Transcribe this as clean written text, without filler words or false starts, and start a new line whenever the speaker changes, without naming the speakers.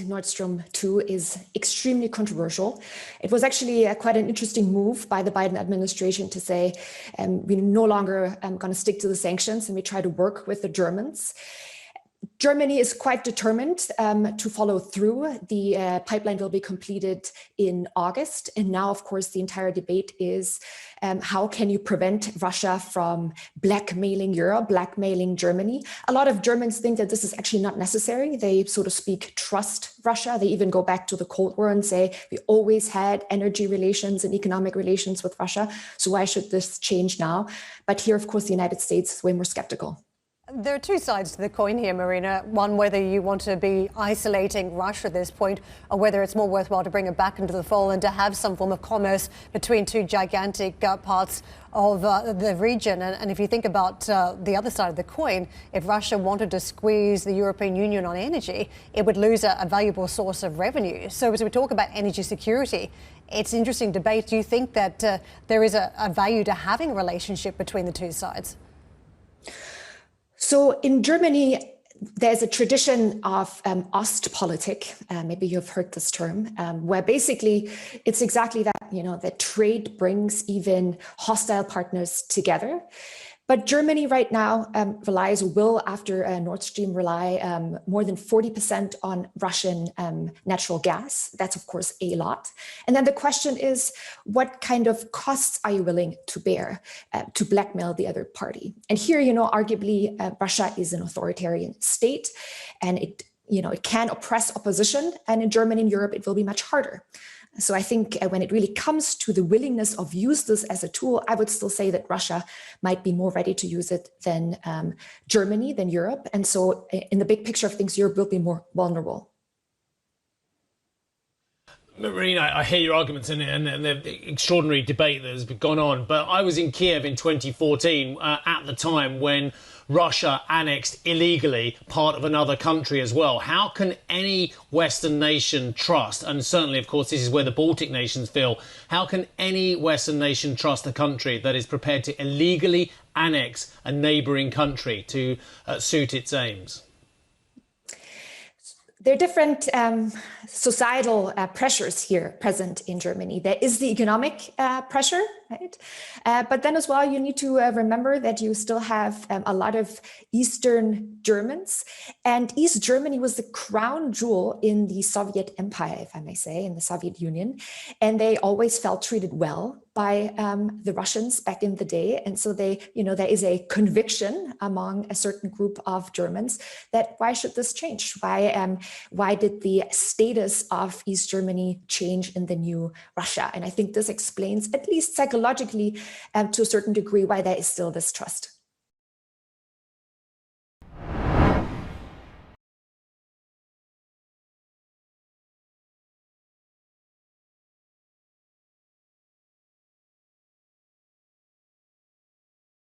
Nord Stream 2 is extremely controversial. It was actually quite an interesting move by the Biden administration to say we're no longer going to stick to the sanctions and we try to work with the Germans. Germany is quite determined to follow through. The pipeline will be completed in August. And now, of course, the entire debate is how can you prevent Russia from blackmailing Europe, blackmailing Germany? A lot of Germans think that this is actually not necessary. They, so to speak, trust Russia. They even go back to the Cold War and say, we always had energy relations and economic relations with Russia. So why should this change now? But here, of course, the United States is way more skeptical.
There are two sides to the coin here, Marina. One, whether you want to be isolating Russia at this point, or whether it's more worthwhile to bring it back into the fold and to have some form of commerce between two gigantic parts of the region. And if you think about the other side of the coin, if Russia wanted to squeeze the European Union on energy, it would lose a valuable source of revenue. So as we talk about energy security, it's an interesting debate. Do you think that there is a value to having a relationship between the two sides?
So in Germany, there's a tradition of Ostpolitik, maybe you've heard this term, where basically it's exactly that, that trade brings even hostile partners together. But Germany right now will, after Nord Stream, rely more than 40% on Russian natural gas. That's, of course, a lot. And then the question is, what kind of costs are you willing to bear to blackmail the other party? And here, arguably, Russia is an authoritarian state, and it can oppress opposition. And in Germany and Europe, it will be much harder. So I think when it really comes to the willingness of use this as a tool, I would still say that Russia might be more ready to use it than Germany, than Europe. And so in the big picture of things, Europe will be more vulnerable.
Marina, I hear your arguments and the extraordinary debate that has gone on, but I was in Kiev in 2014 at the time when Russia annexed illegally part of another country as well. How can any Western nation trust, and certainly, of course, this is where the Baltic nations feel, how can any Western nation trust a country that is prepared to illegally annex a neighbouring country to suit its aims?
There are different societal pressures here present in Germany. There is the economic pressure, right? But then as well, you need to remember that you still have a lot of Eastern Germans. And East Germany was the crown jewel in the Soviet Empire, if I may say, in the Soviet Union. And they always felt treated well by the Russians back in the day. And so there is a conviction among a certain group of Germans that why should this change? Why did the status of East Germany change in the new Russia? And I think this explains, at least psychologically, to a certain degree, why there is still this trust.